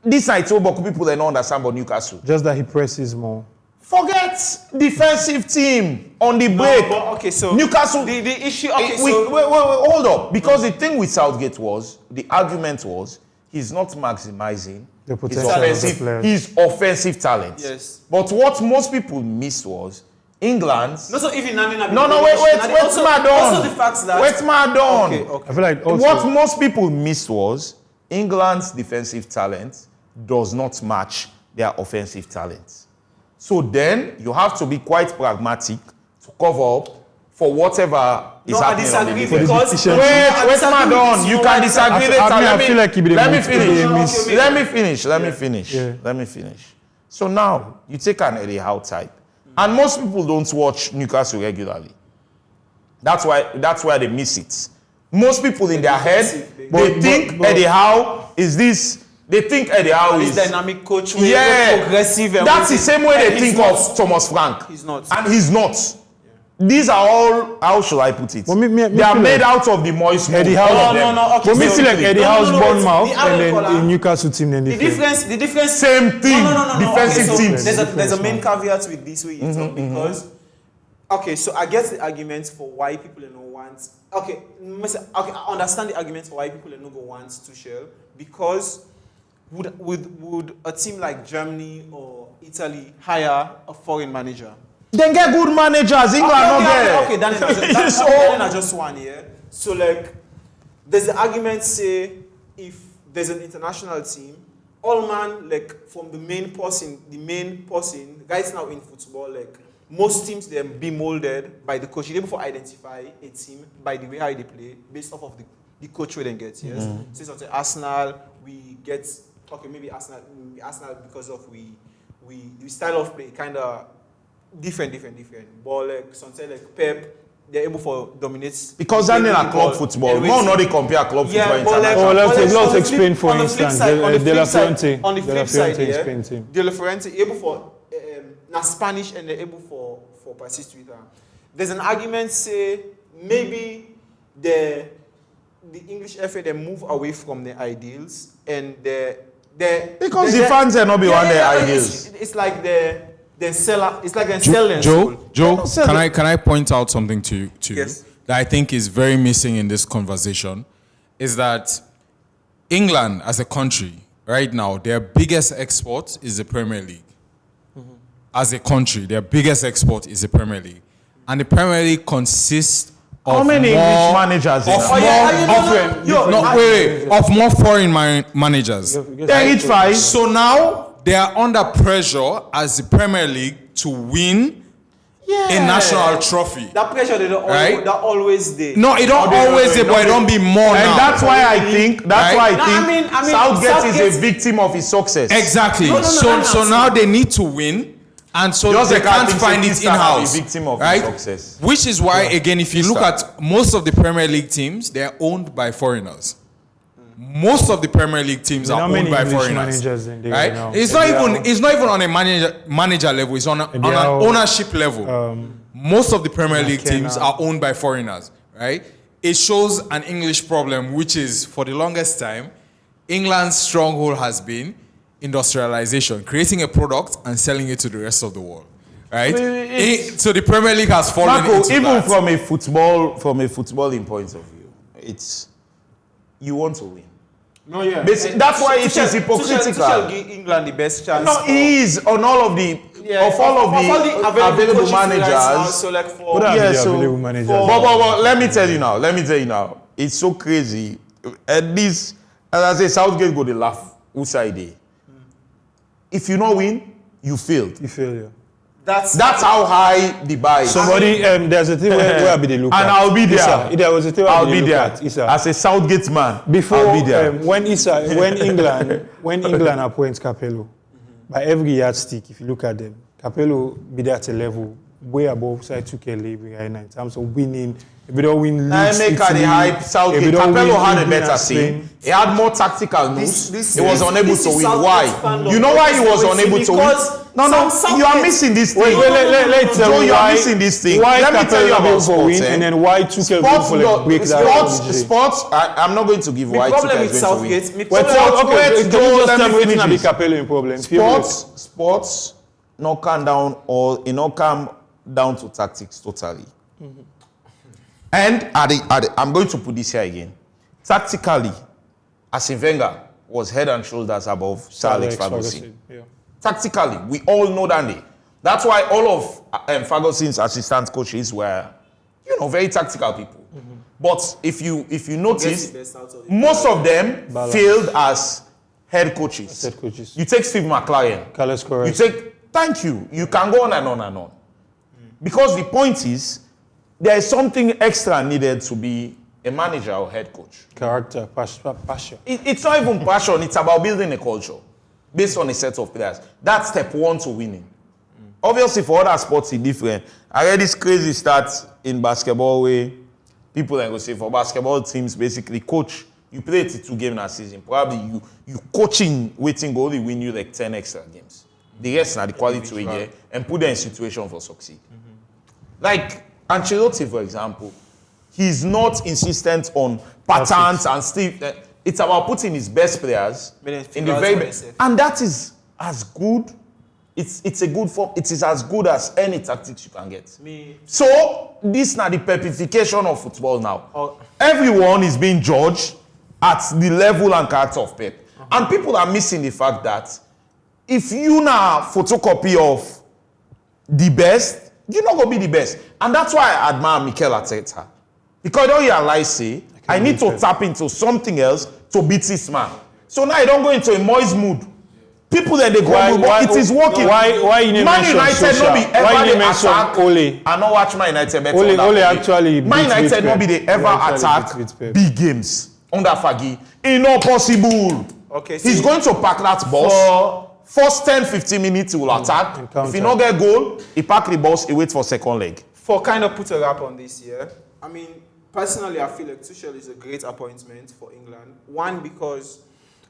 This night, people don't understand about Newcastle. Just that he presses more. Forget defensive team on the break. Okay, so Newcastle. The issue. Okay, wait, hold up. Because the thing with Southgate was, the argument was, he's not maximizing his offensive talent. Yes. But what most people missed was, England's. No, so even No, wait, my done. Also the facts that. Wait, my done. I feel like also, What most people missed was England's defensive talent does not match their offensive talent. So then you have to be quite pragmatic to cover up for whatever is happening. I disagree on the because defense. Wait, my done. You can disagree later. I feel like Let me finish. So now you take an Eddie Howe type, and most people don't watch Newcastle regularly. That's why they miss it. Most people in their head, they think Eddie Howe is this. They think Eddie Howe is dynamic coach, progressive. That's the same way they think of Thomas Frank. He's not, and he's not. These are all, how should I put it? Well, they are made out of the moist. Eddie Howe. No. Okay, for me, feel like Eddie Howe's Bournemouth and then the in Newcastle team. Then the difference. Same thing. Defensive teams. There's a main caveat with this way because. Okay, so I get the arguments for why people don't want. Okay, I understand the arguments for why people don't want Tuchel because would a team like Germany or Italy hire a foreign manager? Then get good managers. England not there. Okay, that's just one, yeah. So like, there's the argument say if there's an international team, all man like from the main person, guys now in football, like most teams they be molded by the coach. You're able to identify a team by the way how they play, based off of the coach we then get. Yes. Say something Arsenal, we get maybe Arsenal because of the style of play kind of. Different. But like something like Pep, they're able to dominate. Because that's not club football. More not they compare club football. Let's explain for instance. De La Fuente. On the flip side, De La Fuente able for Spanish and they're able for persist with her. There's an argument say maybe the English FA they move away from their ideals and because the fans are not beyond their ideals. It's like Then sell. It's like then selling. Joe, can I point out something to you Yes. that I think is very missing in this conversation? Is that England as a country right now, their biggest export is the Premier League. As a country, their biggest export is the Premier League, and the Premier League consists of how many English managers? Of more foreign managers. They each 5. So now. They are under pressure as the Premier League to win a national trophy. That pressure they don't always there. No, it don't always there, but it don't be more and now. That's why I think Southgate is a victim of his success. Exactly. So now they need to win, and so they can't find it in-house. Victim of right? his success. Which is why, again, if you look at most of the Premier League teams, they are owned by foreigners. Most of the Premier League teams are owned by foreigners, right? It's not even on a manager level. It's on an ownership level. Most of the Premier League teams are owned by foreigners, right? It shows an English problem, which is for the longest time, England's stronghold has been industrialization, creating a product and selling it to the rest of the world, right? So the Premier League has fallen into even that. from a footballing point of view, it's you want to win. No, yeah. That's why it is hypocritical. Tuchel give England the best chance. No, he is on all of the available managers. Right, so like for but let me tell you now. It's so crazy. At least, as I say, Southgate go to laugh. Who's idea? If you not win, you failed. You fail, yeah. That's how high the bar is. Somebody, there's a thing where I'll be the look and at. I'll be there. There was a thing I'll be there. As a Southgate man, before, I'll be there. when England appoints Capello, by every yardstick, if you look at them, Capello be there at a level way above Tuchel right now in terms of winning. If we don't win leagues, make the hype. Southgate. Capello had a better team. He had more tactical moves. He was unable to win. Why? You know why he was unable to win? No, you are missing this thing. Let's Joe, you are missing this thing. Let me tell you about sports, and then why Tuchel will break that. Sports. I'm not going to give why Tuchel is going to win. Let me Sports not calm down or not calm down to tactics totally. And I'm going to put this here again. Tactically, Arsene Wenger was head and shoulders above Sir Alex Ferguson. Yeah. Tactically, we all know that. That's why all of Ferguson's assistant coaches were, very tactical people. But if you notice, most of them failed as head coaches. You take Steve McLaren. Carlos Correa. Thank you. You can go on and on and on. Because the point is, there is something extra needed to be a manager or head coach. Character, passion. It's not even passion. It's about building a culture based on a set of players. That's step one to winning. Obviously, for other sports, it's different. I read this crazy stat in basketball where people then go say for basketball teams, basically, coach, you play 82 games in a season. Probably you coaching waiting go only win you like 10 extra games. The rest are the quality we get and put them in situation for succeed. Like Ancelotti, for example, he's not insistent on patterns and stuff. It's about putting his best players in the very best. And that is as good. It's a good form. It is as good as any tactics you can get. So this is not the perpetuation of football now. Everyone is being judged at the level and character of Pep. And people are missing the fact that if you now photocopy of the best, you're not going to be the best. And that's why I admire Mikel Arteta. Because don't realize, say, I need to tap into something else to beat this man. So now I don't go into a moist mood. People that they go, it is working. Why you Man United not be ever they attack. Ole? I not watch Man United better. Ole actually Man United not be they ever attack big games under Fagi. It's not possible. Okay, he's going to pack that bus. First 10-15 minutes he will attack. If he not get goal, he pack the bus, he wait for second leg. For kind of put a wrap on this year, I mean, personally, I feel like Tuchel is a great appointment for England. One, because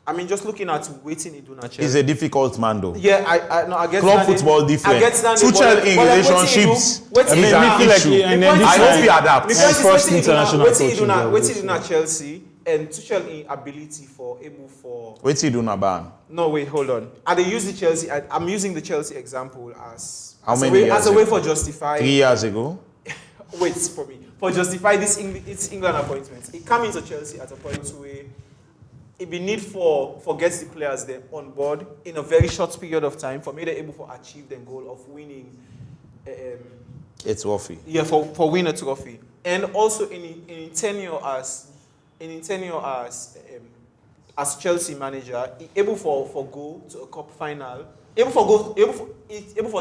I mean, just looking at waiting he do not Chelsea. He's a difficult man, though. Yeah, I get club football different. I get Tuchel in relationships. I hope he adapts. First international coach. Waiting he do not Chelsea and Tuchel in ability for. Waiting he do not ban. No, wait, hold on. I'm using the Chelsea example as a way for justify. 3 years ago. Wait for me. For justify this England appointment. He came into Chelsea at a point where it be need for get the players there on board in a very short period of time for me to able to achieve the goal of winning a trophy. Yeah, for winning a trophy. And also in tenure as Chelsea manager, he able for go to a cup final, able for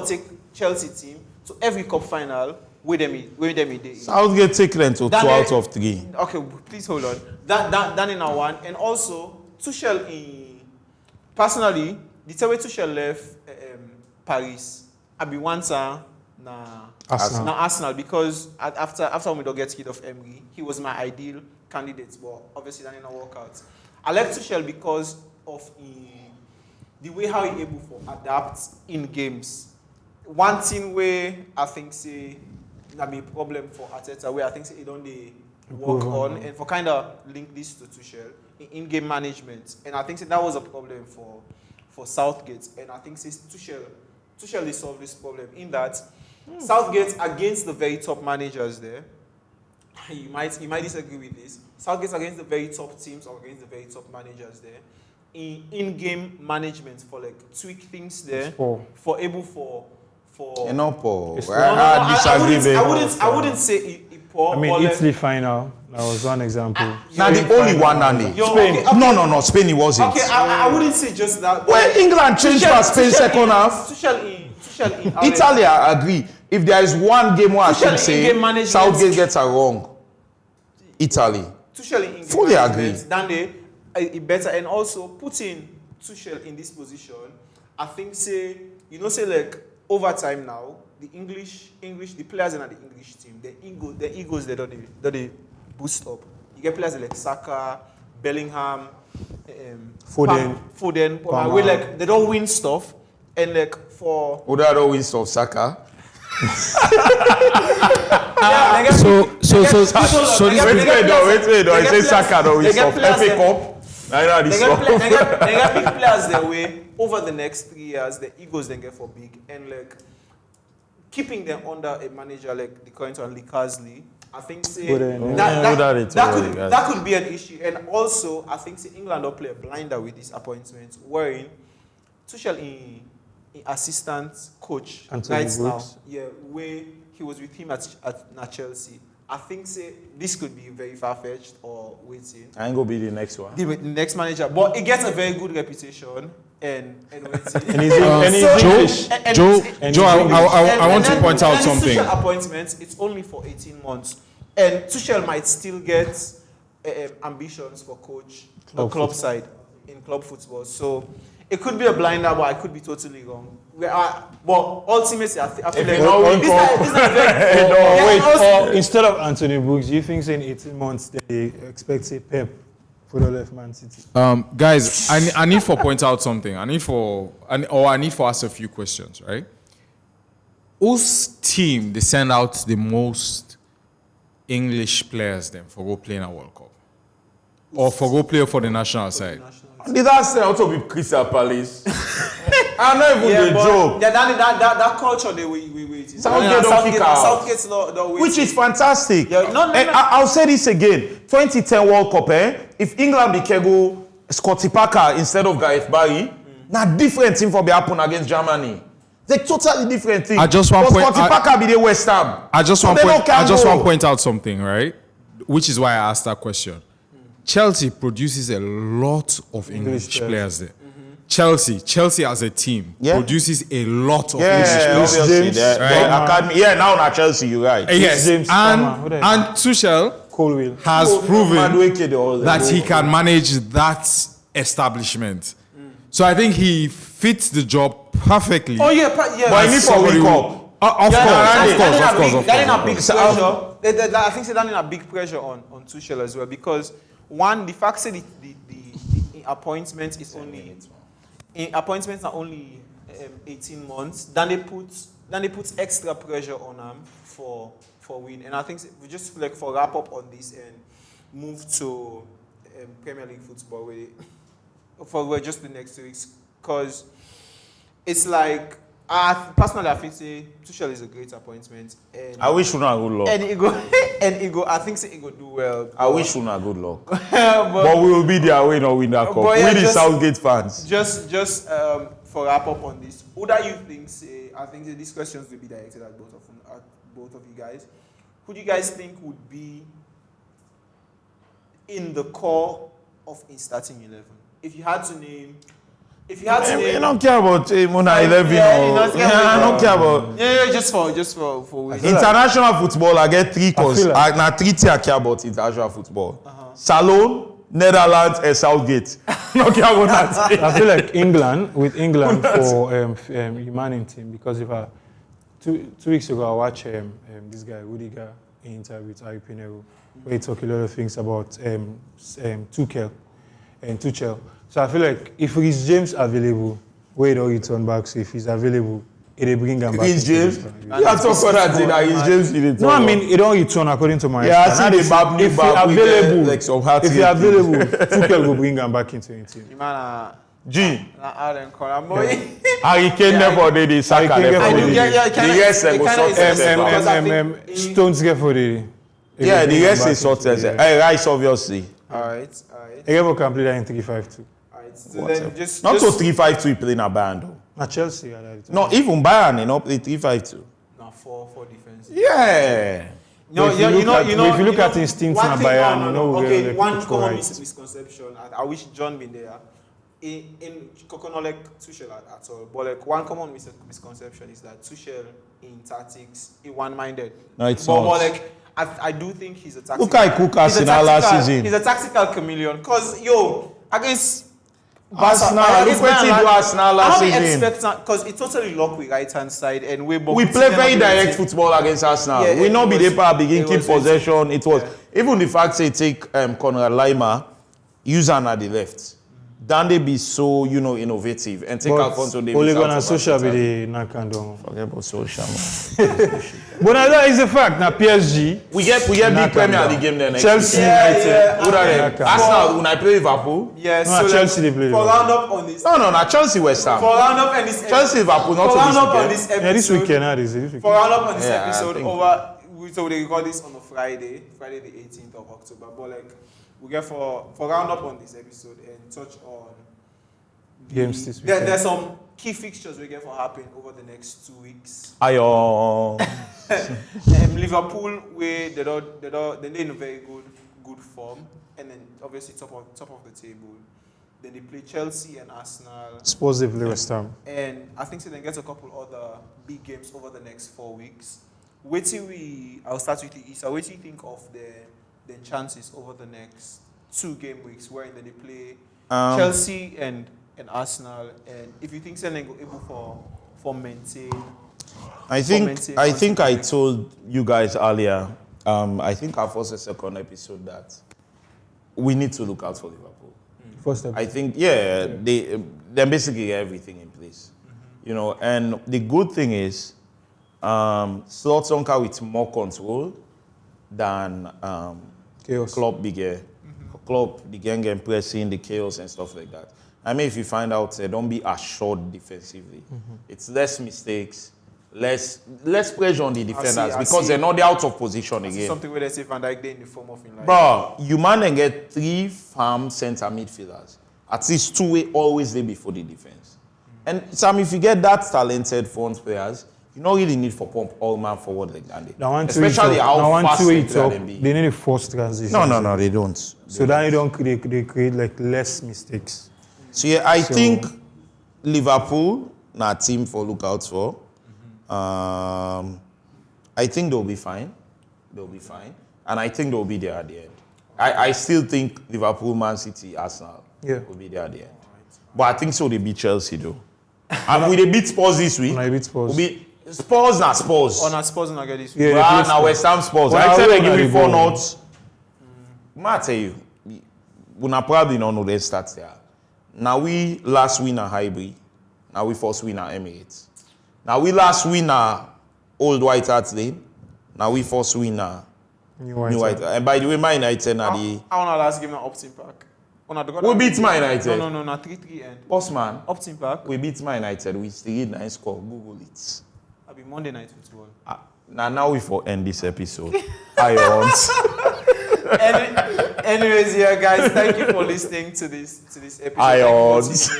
take Chelsea team to every cup final where them in. Southgate take them to 2 out of 3. Okay, please hold on. That in our one, and also Tuchel personally, the way Tuchel left Paris, I be once na Arsenal because after we don't get rid of Emery, he was my ideal candidate, but obviously that didn't work out. I like Tuchel because of the way how he able to adapt in games. One thing where I think that be a problem for Arteta, where I think he don't work on, and for kind of link this to Tuchel in-game management, and I think that was a problem for Southgate, and I think Tuchel they solved this problem in that Southgate against the very top managers there. You might disagree with this. Southgate against the very top teams or against the very top managers there in-game management for like tweak things there for able for. I wouldn't say it poor. I mean, Italy final. That was one example. Now the only one, Andy. Spain. Okay. No, Spain it wasn't. Okay, I wouldn't say just that. Well, England changed for Spain second half. Tuchel in Italy, I agree. If there is one game where I should say Southgate gets it wrong, Italy. Tuchel in fully agree. Then they better, and also putting Tuchel in this position, I think say like over time now, the English, the players in the English team, the egos they don't boost up. You get players like Saka, Bellingham, Foden, where like they don't win stuff, and like for who don't win stuff, Saka. Wait. I say Saka don't win stuff. FA Cup. They get big players their way over the next 3 years. The egos then get for big, and like keeping them under a manager like the current one, Lee Carsley, I think that could be an issue. And also, I think England will play a blinder with this appointment, wherein Tuchel assistant coach Anthony right now. Brooks. Yeah, where he was with him at Chelsea. I think this could be very far-fetched or waiting. I ain't gonna be the next one. The next manager, but it gets a very good reputation and waiting. Joe, I want to point out something. Tuchel appointments, it's only for 18 months, and Tuchel might still get ambitions for club side in club football. So it could be a blinder, but I could be totally wrong. But ultimately, I feel like or instead of Anthony Brooks, do you think saying 18 months they expect say Pep for the left Man City? Guys, I need to point out something. I need to ask a few questions, right? Whose team they send out the most English players then for go play in a World Cup? Or for go play for the national side? Did I say also be Crystal Palace? I'm not even a joke. Yeah, that culture they we Southgate don't kick out. Southgate's not Which is fantastic. Yeah, no. I'll say this again. 2010 World Cup, if England became go Scotty Parker instead of Gareth Barry, now different thing for be happen against Germany. It's a totally different thing. Scotty Parker be the West Ham. I just want to point out something, right? Which is why I asked that question. Chelsea produces a lot of English players there. Chelsea as a team produces a lot of English players. Obviously, academy. Yeah, now not Chelsea, you're right. Yes, James and Tuchel has proven that he can manage that establishment. So I think he fits the job perfectly. Oh yeah, But he needs for World Cup. Of course. That in a big pressure. I think that in a big pressure on Tuchel as well, because one, the fact that the appointments are only 18 months, then they put extra pressure on them for win. And I think we just like for wrap up on this and move to Premier League football for just the next 2 weeks, because it's like personally I think Tuchel is a great appointment. And I wish Una good luck. And he go. I think he go do well. I wish Una good luck. but we will be there. We not win that cup. We the Southgate fans. Just for wrap up on this, who do you think? I think these questions will be directed at both of you guys. Who do you guys think would be in the core of a starting 11? If you had to name. I don't care about Mona 11 I don't care about. Yeah, just for international football. I get three cause. Now three things I care about international football. Salon, Netherlands, and Southgate. No care about that. I feel like England for Humanin team, because if two weeks ago I watched this guy Rudiger in interview with Ari Pinero, where he talked a lot of things about Tuchel. So I feel like if Reece James available, where don't return back. So if he's available, they bring him back. Reece James? You have to call that thing that Reece James did it. No, I mean, he don't return according to my if he's available, Tuchel will bring him back into the team. G. Harry Kane never did the Saka. Stones get for the. Yeah, the rest is sorted. Rice, obviously. All right. He ever can play that in 3-5-2. So then not so 3-5-2 playing a Bayern though. Not Chelsea. No, even Bayern, they not play 3-5-2. No, 4 defense. Yeah. No, if you look at instincts in Bayern, okay, one common misconception. I wish John been there. In Kokono like Tuchel at all, but like one common misconception is that Tuchel in tactics is one-minded. No, it's not. But like I do think he's a tactical. Look at Kukas in our last season. He's a tactical chameleon. Because against Arsenal, look what he do Arsenal last season. Because it totally locked with right hand side and we play very direct football against Arsenal. Yeah, we not be there to begin keep possession. It was even the fact they take Conrad Lima, use him at the left. Then they be so innovative and take Alfonso Davies. Only gonna social be the Nakandong. Forget about social. But that is a fact. Now PSG, we get big Premier League game there next. Chelsea United. Arsenal when I play Liverpool. Yeah, so Chelsea they play. For round up on this. No, Chelsea West Ham. For round up on this. Chelsea Liverpool not for round up on this episode. Yeah, this weekend. This weekend. For round up on this episode so they record this on a Friday the 18th of October. But like we get for round up on this episode and touch on games this weekend. There's some key fixtures we get for happen over the next 2 weeks. Iron. Liverpool, where they're in a very good form, and then obviously top of the table. Then they play Chelsea and Arsenal. Spurs they play West Ham. And I think so they get a couple other big games over the next 4 weeks. I'll start with you, Issa. What do you think of the chances over the next 2 game weeks, where then they play Chelsea and Arsenal, and if you think they're able for maintain? I think I told you guys earlier. I think our first and second episode that we need to look out for Liverpool. First episode. I think they're basically everything in place, you know. And the good thing is, Slot with more control than Chaos. Klopp began. Klopp began getting pressing, the chaos and stuff like that. I mean, if you find out, don't be assured defensively. It's less mistakes, less pressure on the defenders because they're not out of position again. Something where they say Van Dijk in the form of in life. Bro, you man and get 3 farm center midfielders. At least 2 way always there before the defense. And Sam, if you get that talented front players, you don't really need for pump all man forward like that. Especially how fast they be. They need a forced transition. No, they don't. So then they create like less mistakes. So yeah, I think Liverpool, a team for lookouts for. I think they'll be fine. And I think they'll be there at the end. I still think Liverpool, Man City, Arsenal will be there at the end. But I think so they beat Chelsea though. And will they beat Spurs this week? When I beat Spurs. Spurs na Spurs. On a Spurs and I get this week. Yeah, now West Ham Spurs. I said they give me 4 notes. I tell you, we probably don't know their stats there. Now we last win at Highbury. Now we first win at Emirates. Now we last win at Old White Hart Lane. Now we first win at New White Hart. And by the way, Man United na the... I want to last game at Upton Park. We beat Man United. No, 3-3 end. Boss man. Upton Park. We beat Man United. We still 9 score. Google it. I'll be Monday Night Football. Now we for end this episode. Irons. Anyways, yeah, guys, thank you for listening to this episode. Irons.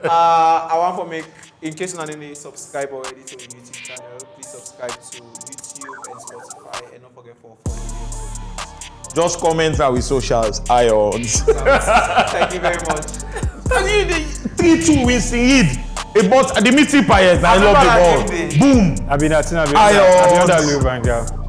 I want to make, in case you didn't subscribe already to our YouTube channel, please subscribe to YouTube and Spotify, and don't forget for following. Just comment our socials. Irons. Thank you very much. 3-2 wins the lead. But the meeting players, I love the ball. Boom. I've been at Irons. Liverpool.